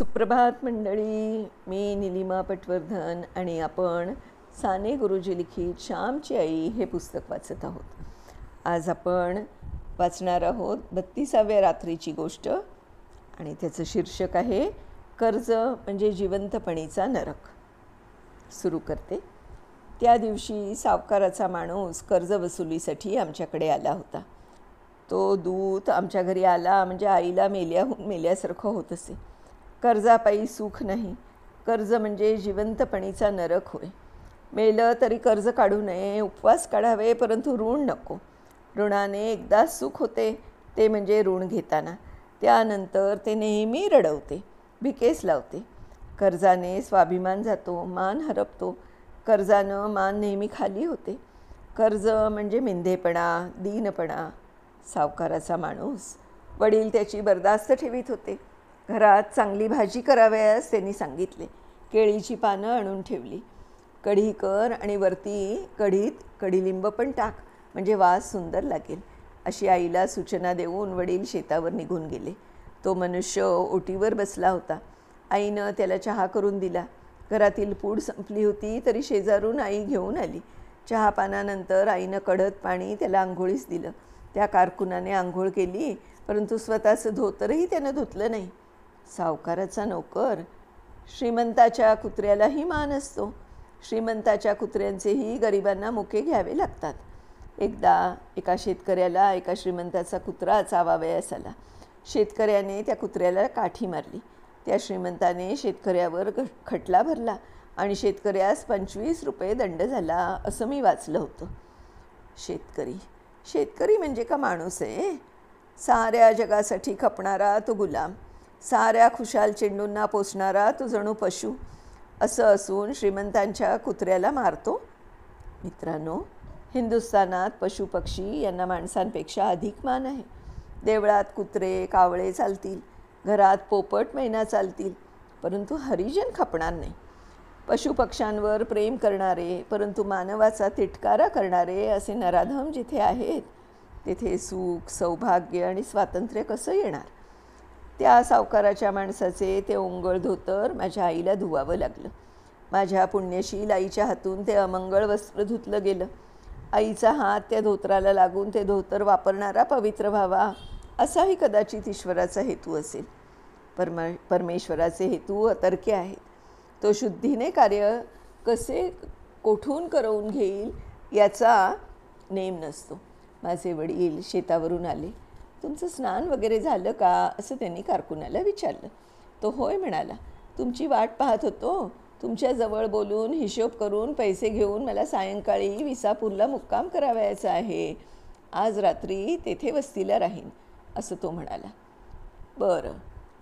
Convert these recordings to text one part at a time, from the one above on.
सुप्रभात मंडळी. मी निलिमा पटवर्धन आणि आपण साने गुरुजी लिखित श्यामची आई हे पुस्तक वाचत आहोत. आज आपण वाचणार आहोत 32व्या रात्रीची गोष्ट आणि त्याचं शीर्षक आहे कर्ज म्हणजे जिवंतपणीचा नरक. सुरू करते. त्या दिवशी सावकाराचा माणूस कर्ज वसुलीसाठी आमच्याकडे आला होता. तो दूत आमच्या घरी आला म्हणजे आईला मेल्याहून मेल्यासारखं होत असे. कर्जापायी सुख नाही. कर्ज म्हणजे जिवंतपणीचा नरक होय. मेलं तरी कर्ज काढू नये, उपवास काढावे, परंतु ऋण नको. ऋणाने एकदाच सुख होते, ते म्हणजे ऋण घेताना. त्यानंतर ते नेहमी रडवते, भिकेस लावते. कर्जाने स्वाभिमान जातो, मान हरपतो. कर्जानं मान नेहमी खाली होते. कर्ज म्हणजे मिंधेपणा, दीनपणा. सावकाराचा माणूस, वडील त्याची बर्दास्त ठेवीत होते. घरात चांगली भाजी करावयास त्यांनी सांगितले. केळीची पानं आणून ठेवली. कढी कर आणि वरती कढीत कडीलिंब पण टाक, म्हणजे वास सुंदर लागेल, अशी आईला सूचना देऊन वडील शेतावर निघून गेले. तो मनुष्य ओटीवर बसला होता. आईनं त्याला चहा करून दिला. घरातील पूड संपली होती तरी शेजारून आई घेऊन आली. चहापानानंतर आईनं कढत पाणी त्याला आंघोळीस दिलं. त्या कारकुनाने आंघोळ केली, परंतु स्वतःचं धोतरही त्यानं धुतलं नाही. सावकाराचा नोकर. श्रीमंताच्या कुत्र्यालाही मान असतो. श्रीमंताच्या कुत्र्यांचेही गरिबांना मुके घ्यावे लागतात. एकदा एका शेतकऱ्याला एका श्रीमंताचा कुत्रा चावावयास आला. शेतकऱ्याने त्या कुत्र्याला काठी मारली. त्या श्रीमंताने शेतकऱ्यावर खटला भरला आणि शेतकऱ्यास 25 रुपये दंड झाला, असं मी वाचलं होतं. शेतकरी म्हणजे का माणूस आहे? साऱ्या जगासाठी खपणारा तो गुलाम, साऱ्या खुशाल चेंडूंना पोसणारा तो जणू पशु. असं असून श्रीमंतांच्या कुत्र्याला मारतो. मित्रांनो, हिंदुस्थानात पशुपक्षी यांना माणसांपेक्षा अधिक मान आहे. देवळात कुत्रे कावळे चालतील, घरात पोपट मैना चालतील, परंतु हरिजन खपणार नाही. पशुपक्ष्यांवर प्रेम करणारे परंतु मानवाचा तिटकारा करणारे असे नराधम जिथे आहेत, तेथे सुख, सौभाग्य आणि स्वातंत्र्य कसं येणार? त्या सावकाराच्या माणसाचे ते ओंगळ धोतर माझ्या आईला धुवावं लागलं. माझ्या पुण्यशील आईच्या हातून ते अमंगळ वस्त्र धुतलं गेलं. आईचा हात त्या धोतराला लागून ते धोतर वापरणारा पवित्र व्हावा, असाही कदाचित ईश्वराचा हेतू असेल. परमेश्वराचे हेतू अतर्क्य आहेत. तो शुद्धीने कार्य कसे कोठून करवून घेईल याचा नेम नसतो. माझे वडील शेतावरून आले. तुमचं स्नान वगैरे झालं का, असं त्यांनी कारकुनाला विचारलं. तो होय म्हणाला. तुमची वाट पाहत होतो. तुमच्याजवळ बोलून हिशोब करून पैसे घेऊन मला सायंकाळी विसापूरला मुक्काम करावयाचा आहे. आज रात्री तेथे वस्तीला राहीन, असं तो म्हणाला. बरं,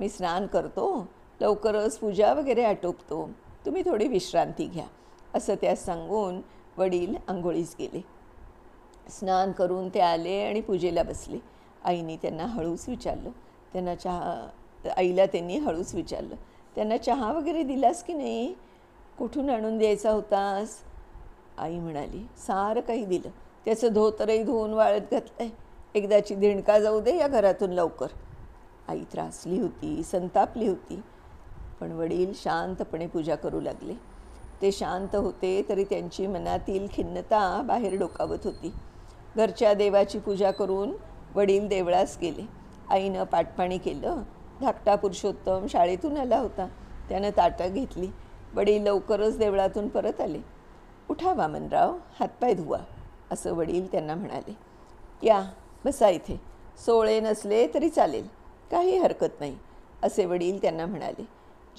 मी स्नान करतो, लवकरच पूजा वगैरे आटोपतो, तुम्ही थोडी विश्रांती घ्या, असं त्यास सांगून वडील आंघोळीस गेले. स्नान करून ते आले आणि पूजेला बसले. आईला त्यांनी हळूच विचारलं, त्यांना चहा वगैरे दिलास की नाही? कुठून आणून द्यायचा होतास? आई म्हणाली, सारं काही दिलं. त्याचं धोतरही धुवून वाळत घातलंय. एकदाची धिणका जाऊ दे या घरातून लवकर. आई त्रासली होती, संतापली होती, पण वडील शांतपणे पूजा करू लागले. ते शांत होते तरी त्यांची मनातील खिन्नता बाहेर डोकावत होती. घरच्या देवाची पूजा करून वडील देवळास गेले. आईनं पाटपाणी केलं. धाकटा पुरुषोत्तम शाळेतून आला होता. त्यानं ताटं घेतली. वडील लवकरच देवळातून परत आले. उठा वामनराव, हातपाय धुवा, असं वडील त्यांना म्हणाले. या बसा इथे. सोळे नसले तरी चालेल, काही हरकत नाही, असे वडील त्यांना म्हणाले.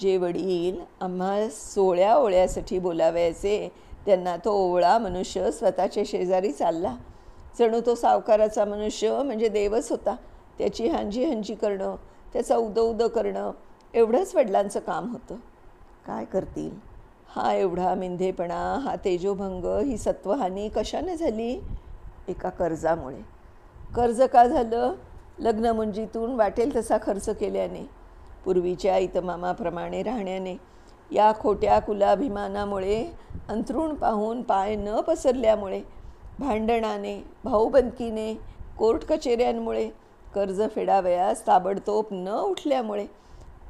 जे वडील आम्हा सोळ्या ओळ्यासाठी बोलावायचे, त्यांना तो ओवळा मनुष्य स्वतःच्या शेजारी चालला. जणू तो सावकाराचा मनुष्य म्हणजे देवच होता. त्याची हांजी करणं, त्याचा उदो करणं, एवढंच वडिलांचं काम होतं. काय करतील? हा एवढा मिंधेपणा, हा तेजोभंग, ही सत्वहानी कशाने झाली? एका कर्जामुळे. कर्ज का झालं? लग्नमुंजीतून वाटेल तसा खर्च केल्याने, पूर्वीच्या इतमामाप्रमाणे राहण्याने, या खोट्या कुलाभिमानामुळे, अंथरूण पाहून पाय न पसरल्यामुळे, भांडणाने, भाऊबंदकीने, कोर्ट कचेऱ्यांमुळे, कर्ज फेडावयास ताबडतोब न उठल्यामुळे,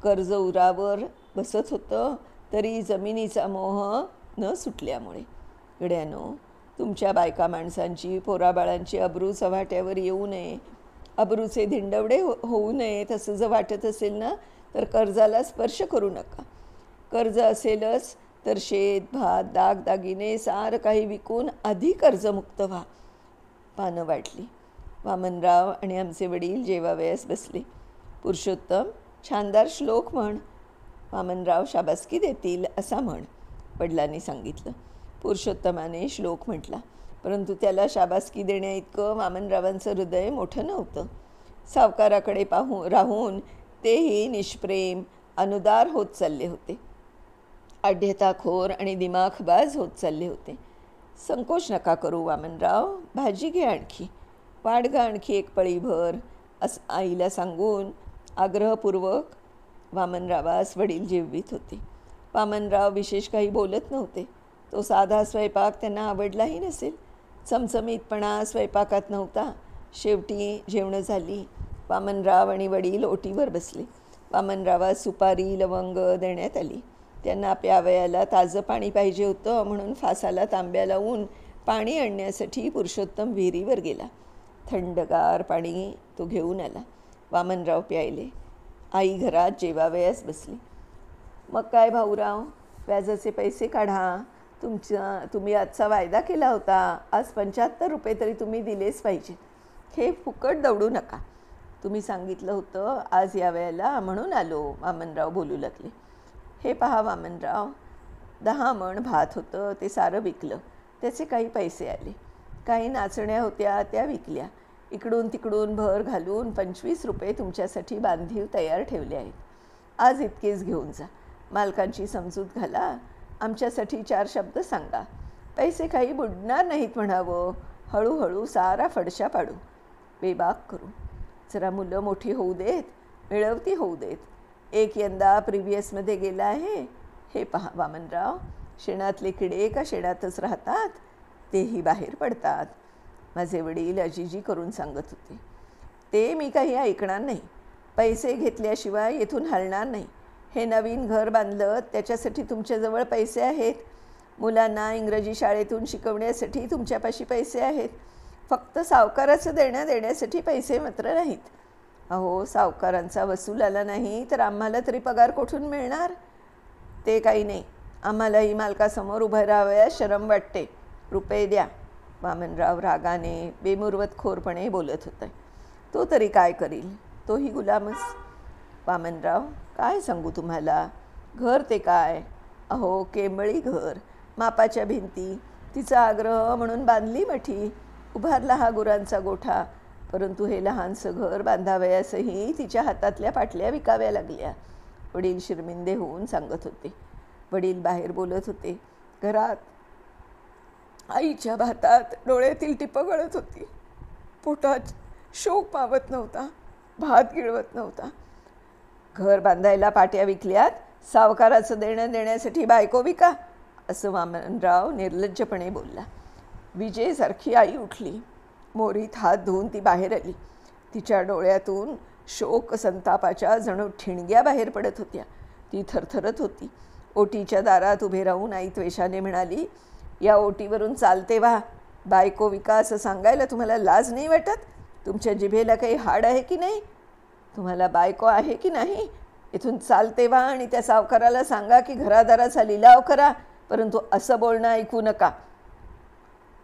कर्ज उरावर बसत होतं तरी जमिनीचा मोह न सुटल्यामुळे. गड्यानो, तुमच्या बायका माणसांची पोराबाळांची अब्रू चव्हाट्यावर येऊ नये, अब्रूचे धिंडवडे होऊ नयेत असं जर वाटत असेल ना, तर कर्जाला स्पर्श करू नका. कर्ज असेलच तर शेत भात दागदागिने सारं काही विकून आधी कर्जमुक्त व्हा. पानं वाटली. वामनराव आणि आमचे वडील जेवावयास बसले. पुरुषोत्तम, छानदार श्लोक म्हण. वामनराव शाबासकी देतील असा म्हण, वडिलांनी सांगितलं. पुरुषोत्तमाने श्लोक म्हटला, परंतु त्याला शाबासकी देण्याइतकं वामनरावांचं हृदय मोठं नव्हतं. सावकाराकडे राहून तेही निष्प्रेम अनुदार होत चालले होते. आढ्यताखोर आणि दिमाखबाज होत चालले होते. संकोच नका करू वामनराव, भाजी घे आणखी, वाढ गा आणखी एक पळीभर असं आईला सांगून आग्रहपूर्वक वामनरावास वडील जेवित होते. वामनराव विशेष काही बोलत नव्हते. तो साधा स्वयंपाक त्यांना आवडलाही नसेल. चमचमीतपणा स्वयंपाकात नव्हता. शेवटी जेवणं झाली. वामनराव आणि वडील ओटीवर बसले. वामनरावास सुपारी लवंग देण्यात आली. त्यांना प्यावयाला ताजं पाणी पाहिजे होतं म्हणून फासाला तांब्या लावून पाणी आणण्यासाठी पुरुषोत्तम विहिरीवर गेला. थंडगार पाणी तो घेऊन आला. वामनराव प्यायले. आई घरात जेवावयास बसली. मग काय भाऊराव, व्याजाचे पैसे काढा. तुम्ही आजचा वायदा केला होता. आज 75 रुपये तरी तुम्ही दिलेच पाहिजे. हे फुकट दौडू नका. तुम्ही सांगितलं होतं आज या वेळेला म्हणून आलो, वामनराव बोलू लागले. हे पहा वामनराव, 10 मण भात होतं ते सारं विकलं. त्याचे काही पैसे आले. काही नाचण्या होत्या त्या विकल्या. इकडून तिकडून भर घालून 25 रुपये तुमच्यासाठी बांधीव तयार ठेवले आहेत. आज इतकेच घेऊन जा. मालकांची समजूत घाला. आमच्यासाठी 4 शब्द सांगा. पैसे काही बुडणार नाहीत म्हणावं. हळूहळू सारा फडशा पाडू, बेबाक करू. जरा मुलं मोठी होऊ देत, मिळवती होऊ देत. एक यंदा प्रिव्हियसमध्ये गेला आहे. हे पहा वामनराव, शेणातले किडे का शेणातच राहतात, तेही बाहेर पडतात. माझे वडील अजीजी करून सांगत होते. ते मी काही ऐकणार नाही. पैसे घेतल्याशिवाय येथून हलणार नाही. हे नवीन घर बांधलं त्याच्यासाठी तुमच्याजवळ पैसे आहेत. मुलांना इंग्रजी शाळेतून शिकवण्यासाठी तुमच्यापाशी पैसे आहेत. फक्त सावकाराचं देण्यासाठी पैसे मात्र नाहीत. अहो, सावकारांचा वसूल आला नाही तर आम्हाला तरी पगार कुठून मिळणार? ते काही नाही. आम्हालाही मालकासमोर उभं राहावयास शरम वाटते. रुपये द्या. वामनराव रागाने बेमुरवतखोरपणे बोलत होते. तो तरी काय करील? तोही गुलामच. वामनराव, काय सांगू तुम्हाला. घर ते काय, अहो केंबळी घर, मापाच्या भिंती. तिचा आग्रह म्हणून बांधली मठी. उभारला हा गुरांचा गोठा. परंतु हे लहानसं घर बांधावयासही तिच्या हातातल्या पाटल्या विकाव्या लागल्या. वडील शिरमिंदे होऊन सांगत होते. वडील बाहेर बोलत होते. घरात आईच्या भातात डोळ्यातील टिपं गळत होती. पोटात शोक मावत नव्हता. भात गिळवत नव्हता. घर बांधायला पाट्या विकल्यात, सावकाराचं देण्यासाठी बायको विका, असं वामनराव निर्लज्जपणे बोलला. विजेसारखी आई उठली. मोरीत हात धुवून ती बाहेर आली. तिच्या डोळ्यातून शोक संतापाच्या जणू ठिणग्या बाहेर पडत होत्या. ती थरथरत होती. ओटीच्या दारात उभे राहून आई त्वेषाने म्हणाली, या ओटीवरून चालते व्हा. बायको विका असं सांगायला तुम्हाला लाज नाही वाटत? तुमच्या जिभेला काही हाड आहे की नाही? तुम्हाला बायको आहे की नाही? इथून चालते व्हा आणि त्या सावकाराला सांगा की घरादाराचा लिलाव करा, परंतु असं बोलणं ऐकू नका.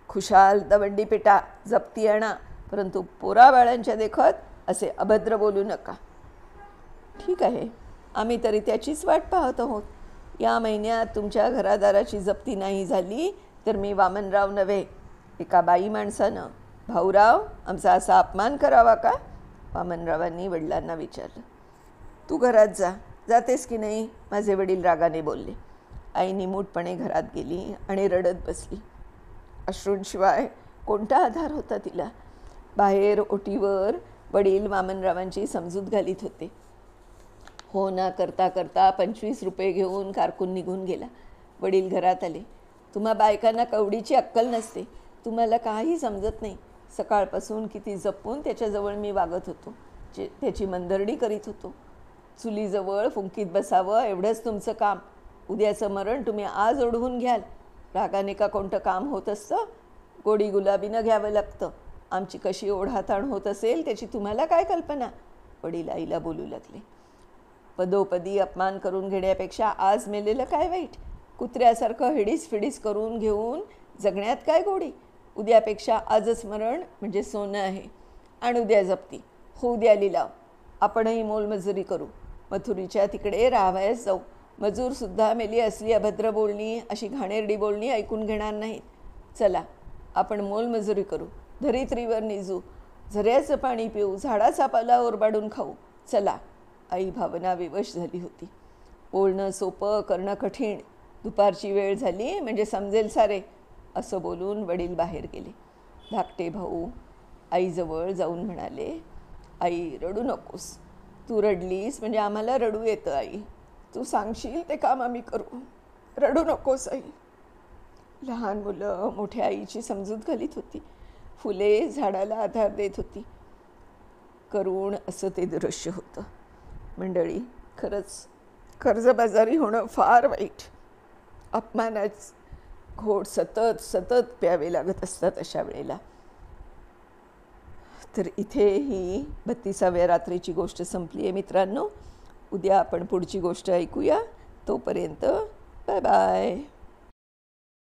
खुशाल दवंडी पेटा, जप्ती आणा, परंतु पोराबाळांच्या देखत असे अभद्र बोलू नका. ठीक आहे, आम्ही तरी त्याचीच वाट पाहत आहोत. या महिन्यात तुमच्या घरादाराची जप्ती नाही झाली तर मी वामनराव नव्हे, एका बाई माणसानं भाऊराव आमचा असा अपमान करावा का? वामनरावांनी वडिलांना विचारलं. तू घरात जा. जातेस की नाही? माझे वडील रागाने बोलले. आई निमूटपणे घरात गेली आणि रडत बसली. अश्रूंशिवाय कोणता आधार होता तिला? बाहेर ओटीवर वडील वामनरावांची समजूत घालीत होते. हो ना करता करता 25 रुपये घेऊन कारकून निघून गेला. वडील घरात आले. तुम्हा बायकांना कवडीची अक्कल नसते. तुम्हाला काही समजत नाही. सकाळपासून किती जपून त्याच्याजवळ मी वागत होतो, त्याची मनधरणी करीत होतो. चुलीजवळ फुंकीत बसावं एवढंच तुमचं काम. उद्याचं मरण तुम्ही आज ओढवून घ्याल. रागाने का कोणतं काम होत असतं? गोडी गुलाबीनं घ्यावं लागतं. आमची कशी ओढाताण होत असेल त्याची तुम्हाला काय कल्पना? वडील आईला बोलू लागले. पदोपदी अपमान करून घेण्यापेक्षा आज मेलेलं काय वाईट? कुत्र्यासारखं हिडीस फिडीस करून घेऊन जगण्यात काय गोडी? उद्यापेक्षा आजच मरण म्हणजे सोनं आहे. आणि उद्या जप्ती, होऊ द्या लिलाव. आपणही मोलमजुरी करू. मथुरीच्या तिकडे राहावयास जाऊ. मजूरसुद्धा मेली असली अभद्र बोलणी, अशी घाणेरडी बोलणी ऐकून घेणार नाहीत. चला आपण मोलमजुरी करू, धरित्रीवर निजू, झऱ्याचं पाणी पिऊ, झाडाचा पाला ओरबाडून खाऊ. चला. आई भावना विवश झाली होती. बोलणं सोपं, करणं कठीण. दुपारची वेळ झाली म्हणजे समजेल सारे, असं बोलून वडील बाहेर गेले. धाकटे भाऊ आईजवळ जाऊन म्हणाले, आई रडू नकोस. तू रडलीस म्हणजे आम्हाला रडू येतं आई. तू सांगशील ते काम आम्ही करू. रडू नकोस आई. लहान मुलं मोठ्या आईची समजूत घालीत होती. फुले झाडाला आधार देत होती. करुण असं ते दृश्य होतं. मंडळी, खरंच कर्जबाजारी होणं फार वाईट. अपमानाच घोट सतत सतत प्यावे लागत असतात अशा वेळेला. तर इथे ही 32व्या रात्रीची गोष्ट संपली आहे मित्रांनो. उद्या आपण पुढची गोष्ट ऐकूया. तोपर्यंत बाय बाय.